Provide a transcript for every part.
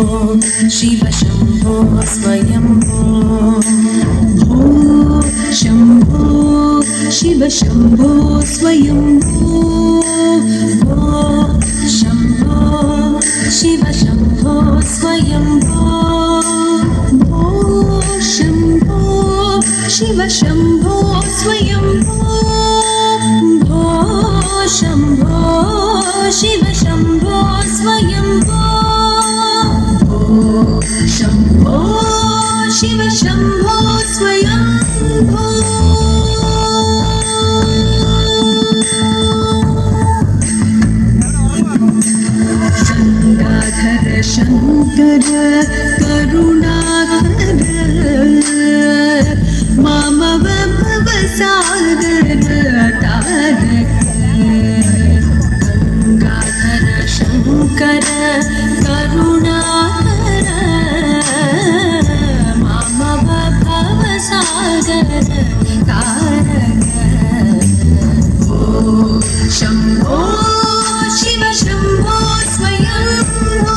शिव शम्भो स्वयम्भो शम्भो शिव शम्भो स्वयम्भो शम्भो शिव शम्भो स्वयम्भो शम्भो शिव शम्भो स्वयम्भो शम्भो शिव शम्भो स्वयम्भो शम्भो शिव शम्भो स्वयम्भो गंगाधर शंकर करुणाकर मामव भवसागर तारक गंगाधर शंकर करुणाकर मामव भवसागर तारक शम्भो शिव शम्भो स्वयम्भो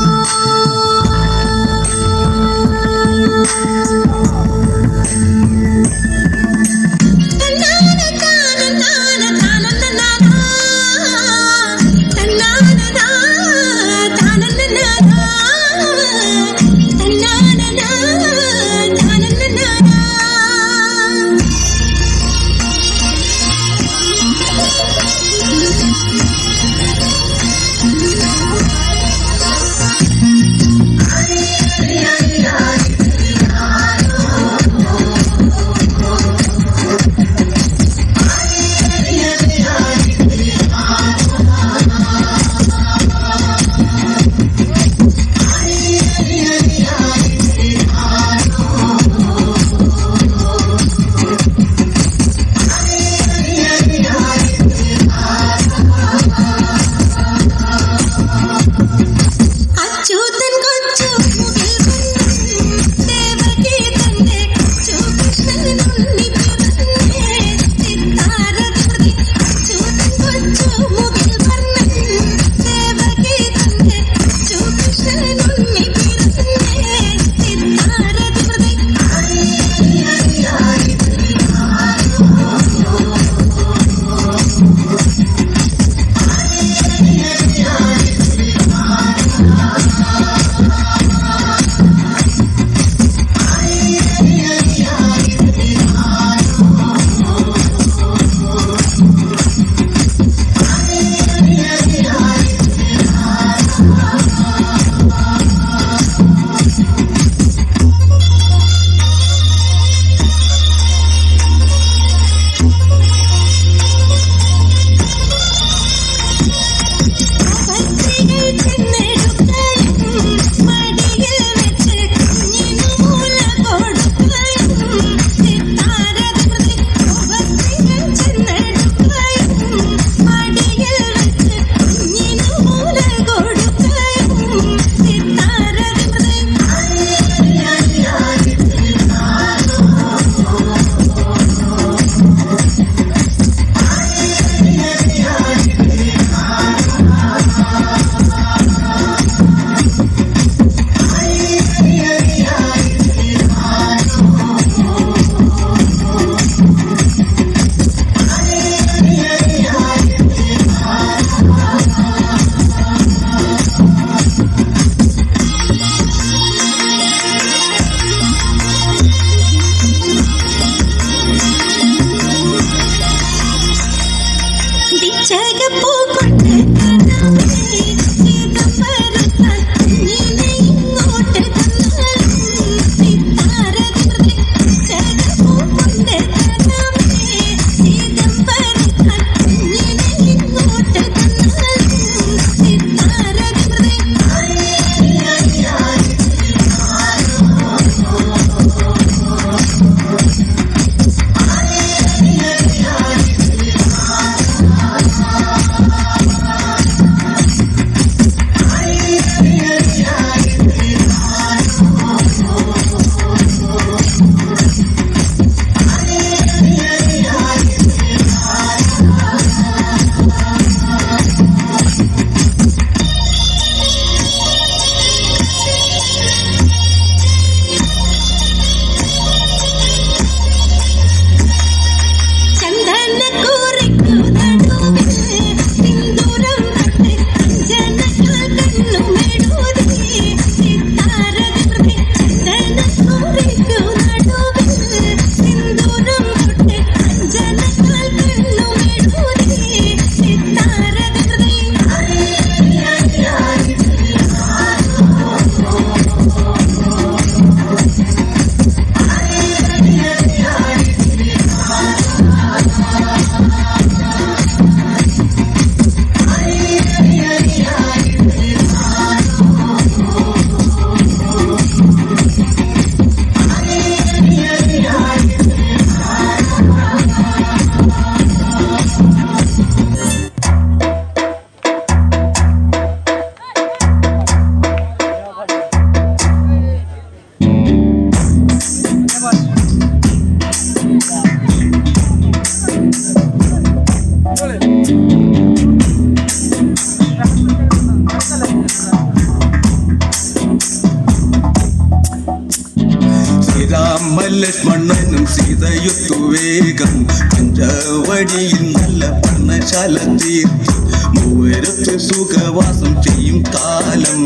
ലക്ഷ്മണനും സീതയൊത്തു വേഗം പഞ്ചവടിയിൽ നല്ല പർണശാല തീർത്തു മൂവരത്ത് സുഖവാസം ചെയ്യും കാലം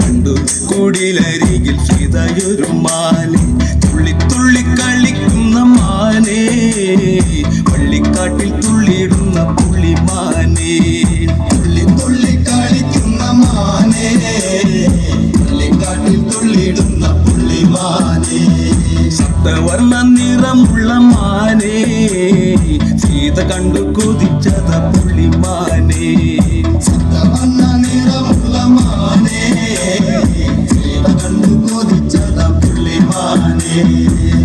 കണ്ടു കുടിലരികിൽ സീതയൊരു മാനെ തുള്ളി തുള്ളി കളിക്കുന്ന മാനേ പള്ളിക്കാട്ടിൽ തുള്ളിയിടുന്ന പുള്ളിമാനേ തുള്ളി തുള്ളി കളിക്കുന്ന മാനേ പള്ളിക്കാട്ടിൽ തുള്ളിയിടുന്ന പുള്ളിമാനേ സപ്തവർണ്ണ നിറമുള്ള മാനേ സീത കണ്ടു കൊതിച്ചത പുള്ളിമാനേ സപ്തവർണ്ണ നിറമുള്ള മാനേ സീത കണ്ടു കൊതിച്ചത പുള്ളിമാനേ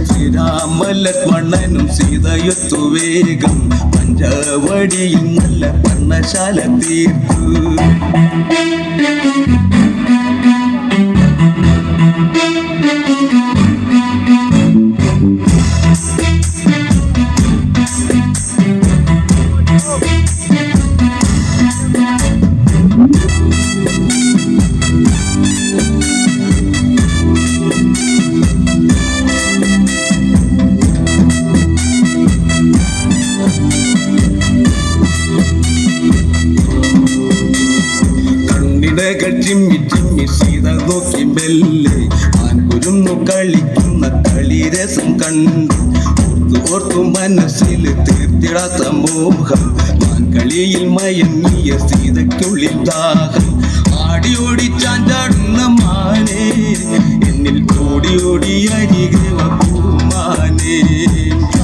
ശ്രീരാമ ലക്ഷ്മണനും സീതയൊത്തു വേഗം പഞ്ചവടിയിൽ നല്ല പർണശാല തീർത്തു ചിമ്മി ചിമ്മി സീത നോക്കി മെല്ലെ ആൻകുരുന്നു കളിക്കുന്ന കളിരസം കണ്ടു ഓർത്തു ഓർത്തു മനസ്സിൽ തീർത്തിടാത്ത മോഹം മാൻകളിയിൽ മയങ്ങിയ സീതയ്ക്കുള്ളിൽ ദാഹം ആടി ഓടി ചാഞ്ചാടുന്ന മാനേ എന്നിൽ ഓടി ഓടി അരികെ പൂമാനേ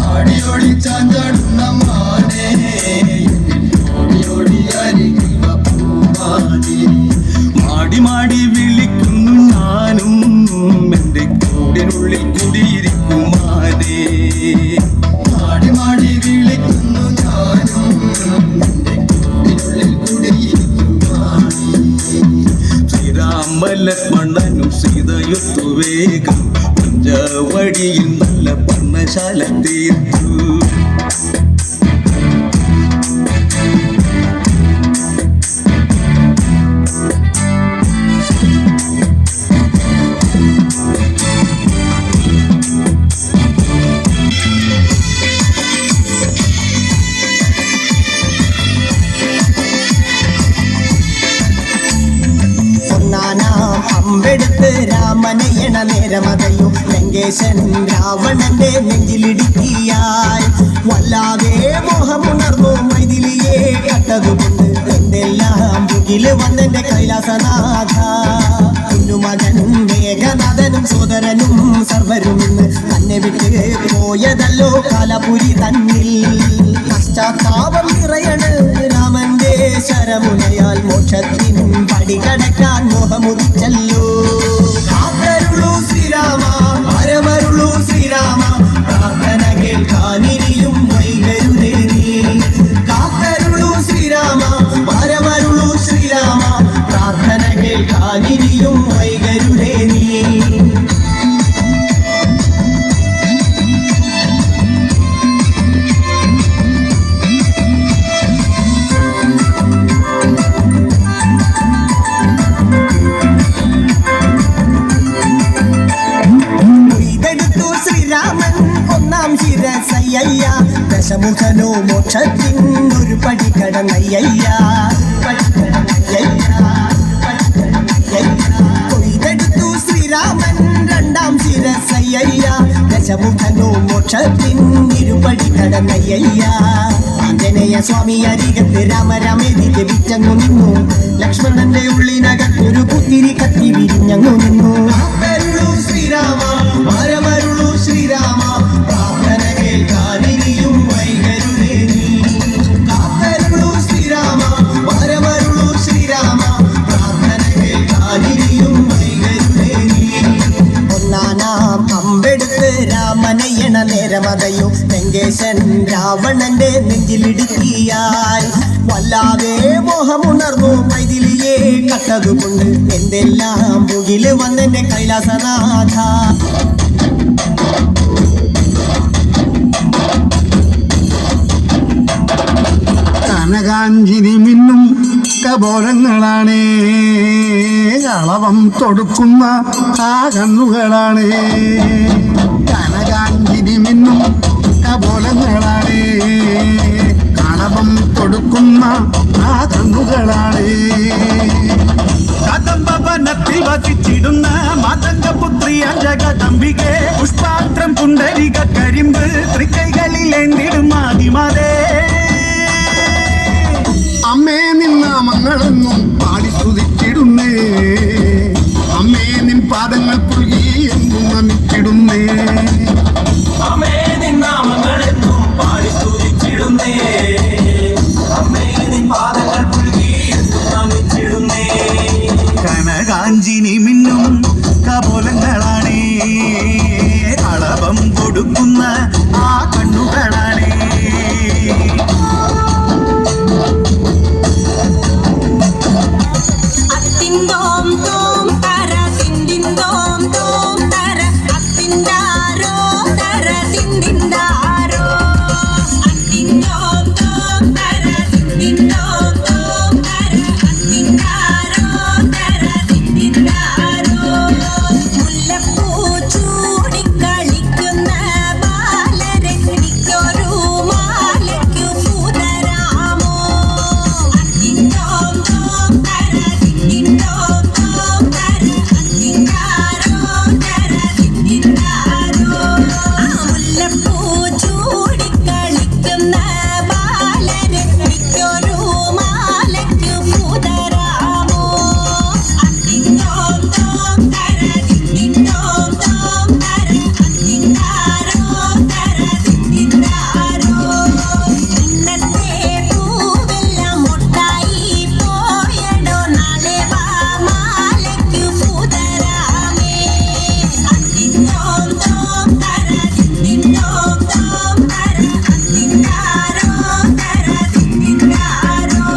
ആടി ഓടി ചാഞ്ചാടുന്ന മാനേ ഓടി ഓടി അരികെ പൂമാനേ മാടി മാടി വിളിക്കുന്നു ഞാനും എൻ്റെ കൂടിനുള്ളിൽ കുടിയിരിക്കുമാനേ മാടി മാടി വിളിക്കുന്നു ഞാനും എൻ്റെ കൂടിനുള്ളിൽ കുടിയിരിക്കുമാനേ ശ്രീരാമ ലക്ഷ്മണനും സീതയൊത്തു വേഗം പഞ്ചവടിയിൽ നല്ല പർണശാല തീർത്തു അമ്പെടുത്ത് രാമനയണ നേരമതയോ ലങ്കേശൻ രാവണന്റെ നെഞ്ചിലിടുക്കിയായി വല്ലാതെ മോഹമുണർന്നു മൈഥിലിയെ കട്ടതുകൊണ്ട് എന്തെല്ലാം മുകില് വന്നെന്റെ കൈലാസനാഥ കുഞ്ഞുമകനും മേഘനാഥനും സോദരനും സർവരും ഇന്ന് തന്നെ വിട്ട് പോയതല്ലോ കാലപുരി തന്നിൽ പശ്ചാത്താപം നിറയണ് രാമന്റെ ശരമുനയാൽ മോക്ഷത്തിനും പടികടക്കാൻ മോഹമുദിച്ചല്ലോ കാത്തരുളൂ ശ്രീരാമ പരമരുളൂ ശ്രീരാമ പ്രാർത്ഥന കേൾക്കാനിനിയും വൈകരുതേ നീ കാത്തരുളൂ ശ്രീരാമ പരമരുളൂ ശ്രീരാമ പ്രാർത്ഥന കേൾക്കാനിനിയും വൈകരുതേ നീ ദശമുഖനോ മോക്ഷത്തിൻ ഒരു പടി കടന്നയ്യ കൊയ്തെടുത്തു ശ്രീരാമൻ രണ്ടാം ശിരസയ്യ ദശമുഖനോ മോക്ഷത്തിൻ ഇരുപടി കടന്നയ്യ ആഞ്ജനേയ സ്വാമി അരികത്ത് രാമരാമേതി ജപിച്ചങ്ങു നിന്നു ലക്ഷ്മണന്റെ ഉള്ളിനകത്തൊരു പുത്തിരി കത്തി വിരിഞ്ഞങ്ങു നിന്നു ശ്രീരാമ പരമരുളൂ ശ്രീരാമ പ്രാർത്ഥന കേൾക്കാനിനിയും വൈകരുതേ നീ കാത്തരുളൂ ശ്രീരാമ പരമരുളൂ ശ്രീരാമ പ്രാർത്ഥന കേൾക്കാനിനിയും വൈകരുതേ നീ ഒന്നാനാം അമ്പെടുത്ത് രാമനയണ നേരമതയോ ലങ്കേശൻ രാവണന്റെ നെഞ്ചിലിടുക്കിയായി വല്ലാതെ മോഹമുണർന്നു മൈഥിലിയെ കട്ടതുകൊണ്ട് എന്തെല്ലാം മുകില് വന്നെന്റെ കൈലാസനാഥ കനകാഞ്ചിരി മിന്നും കബോധങ്ങളാണേ കളവം തൊടുക്കുന്ന ആ കണ്ണുകളാണ് കനകാങ്കിനി മിന്നും കപോലങ്ങളാണ് കളവം തൊടുക്കുന്ന ആ കണ്ണുകളാണ് കദംബവനത്തിൽ വസിച്ചിടുന്ന മാതംഗപുത്രിയ ജഗദംബികെ പുഷ്പാത്രം പുണ്ടരിക കരിമ്പ് തൃക്കൈകളിലേന്തിടും ആദിമാതേ അമ്മേ നിന്നാമങ്ങളെന്നും പാടി സ്തുതിച്ചിടുന്നേ അമ്മേ നിൻ പാദങ്ങൾ പുൽകി എന്നും നമിച്ചിടുന്നേ അമ്മേ നിന്നാമങ്ങളെന്നും പാടി സ്തുതിച്ചിടുന്നേ അമ്മേ നിൻ പാദങ്ങൾ പുൽകി എന്നും നമിച്ചിടുന്നേ കനകാഞ്ചിനി മിന്നും കപോലങ്ങളാണ് കളവം കൊടുക്കുന്ന ആ കണ്ണുകളാണ് അത്തിന്തോം തോം തര തിന്തിന്തോം തോം തര അത്തിന്താരോ തര തിന്തിന്താരോ അത്തിന്തോം തോം തര തിന്തിന്തോം തോം തര അത്തിന്താരോ തര തിന്തിന്താരോ മുല്ലപ്പൂ ചൂടിക്കളിക്കുന്ന ബാലരെ എനിക്കൊരു മാലയ്ക്കു പൂതരാമോ അത്തിന്തോം തോം തര തിന്തിന്തോം തോം തര അത്തിന്താരോ തര തിന്തിന്താരോ മുല്ലപ്പൂ ചൂടിക്കളിക്കുന്ന ബാലരെ എനിക്കൊരു മാലയ്ക്കു പൂതരാമോ അത്തിന്തോം തോം തര തിന്തിന്തോം തോം തര അത്തിന്താരോ തര തിന്തിന്താരോ ഇന്നത്തെ പൂവെല്ലാം മുട്ടായി പോയടോ നാളെ വാ മാലയ്ക്കു പൂതരാമേ അത്തിന്തോം തോം തര തിന്തിന്തോം തോം തര അത്തിന്താരോ തര തിന്തിന്താരോ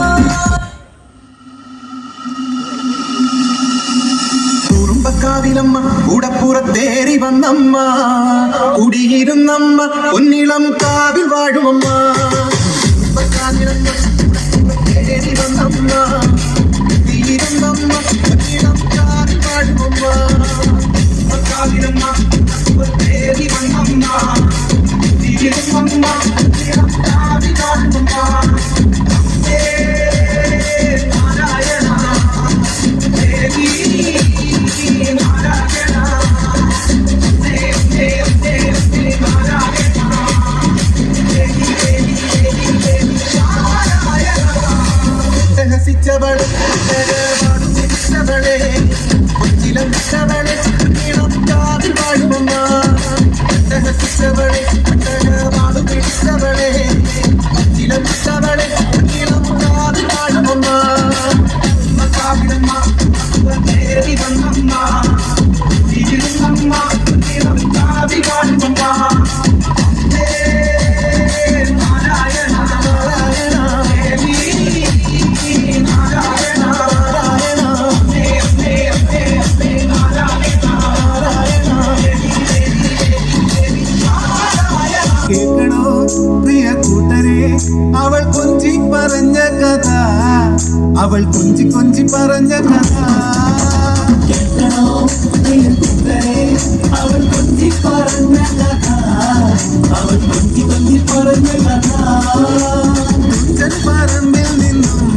കുറുമ്പക്കാവിലമ്മ കൂടപ്പുറത്തേറി വന്നമ്മ കുടിയിരുന്നമ്മ പൊന്നിളം കാവിൽ വാഴുമമ്മ കുറുമ്പക്കാവിലമ്മ കൂടപ്പുറത്തേറി വന്നമ്മ കുടിയിരുന്നമ്മ പൊന്നിളം കാവിൽ വാഴുമമ്മ കുറുമ്പക്കാവിലമ്മ കൂടപ്പുറത്തേറി വന്നമ്മ കുടിയിരുന്നമ്മ പൊന്നിളം കാവിൽ വാഴുമമ്മ നാരായണ ദേവി രഹസിച്ചവളെ രഹസിച്ചവളെ കൊച്ചിലം വിട്ടവളെ നീളം കാതിൽ വാഴുമമ്മ രഹസിച്ചവളെ വാടു പിടിച്ചവളെ കൊച്ചിലം വിട്ടവളെ നീളം കാതിൽ വാഴുമമ്മ കാവിലമ്മ തേടി വന്നമ്മ ഇരുന്നമ്മ നീളം കാതിൽ വാഴുമമ്മ നാരായണ നാരായണ ദേവി കേൾക്കണോ പ്രിയ കൂട്ടരെ അവൾ കൊഞ്ചി പറഞ്ഞ കഥ അവൾ കൊഞ്ചി കൊഞ്ചി പറഞ്ഞ കഥ കേൾക്കണോ പ്രിയ കൂട്ടരെ അവൾ കൊഞ്ചി പറഞ്ഞ കഥ അവൾ കൊഞ്ചി കൊഞ്ചി പറഞ്ഞ കഥ തുഞ്ചൻ പറമ്പിൽ നിന്നും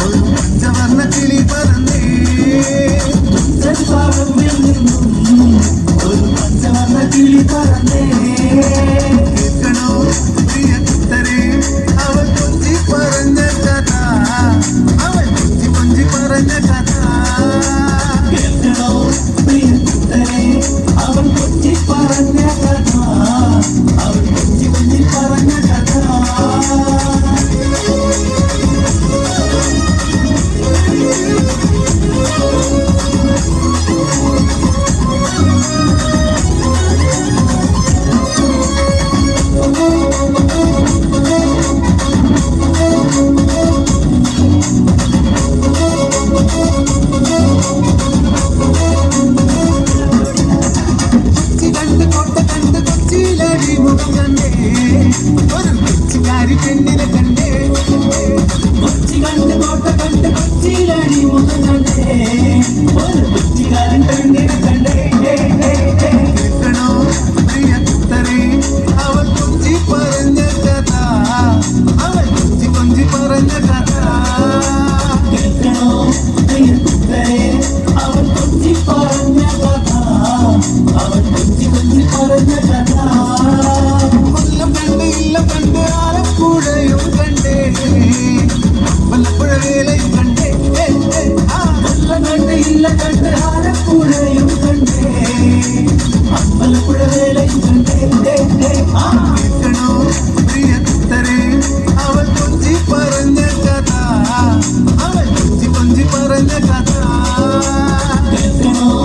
ഒരു പഞ്ചവർണ്ണ കിളി പറന്നേ തുഞ്ചൻ പറമ്പിൽ നിന്നും ഒരു പഞ്ചവർണ്ണ കിളി പറന്നേ കേൾക്കണോ പ്രിയ കൂട്ടരെ അവൾ കൊഞ്ചി പറഞ്ഞ കഥ അവൾ കൊഞ്ചി കൊഞ്ചി പറഞ്ഞ കഥ കേൾക്കണോ പ്രിയ കൂട്ടരെ അവൾ കൊഞ്ചി പറഞ്ഞ കഥ അവൾ കൊഞ്ചി കൊഞ്ചി പറഞ്ഞ കഥ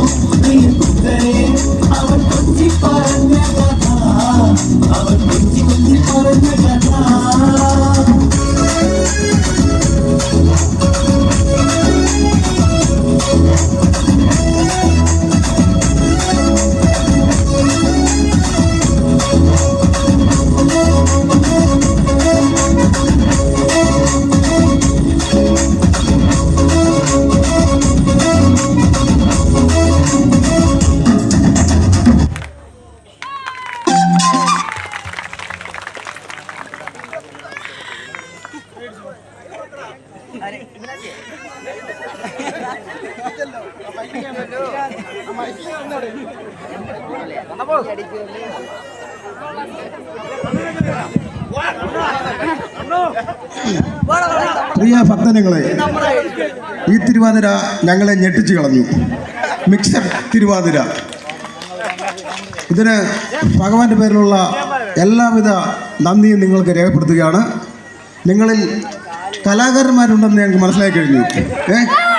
കുതിരെ അവൻ കൊഞ്ചി പറഞ്ഞ കഥ അവൻ കൊഞ്ചി കൊഞ്ചി പറഞ്ഞ കഥ പ്രിയ ഭക്തജനങ്ങളെ, ഈ തിരുവാതിര ഞങ്ങളെ ഞെട്ടിച്ചു കളഞ്ഞു. മിക്സഡ് തിരുവാതിര. ഇതിന് ഭഗവാന്റെ പേരിലുള്ള എല്ലാവിധ നന്ദിയും നിങ്ങൾക്ക് രേഖപ്പെടുത്തുകയാണ്. നിങ്ങളിൽ കലാകാരന്മാരുണ്ടെന്ന് ഞങ്ങൾക്ക് മനസ്സിലാക്കി കഴിഞ്ഞു.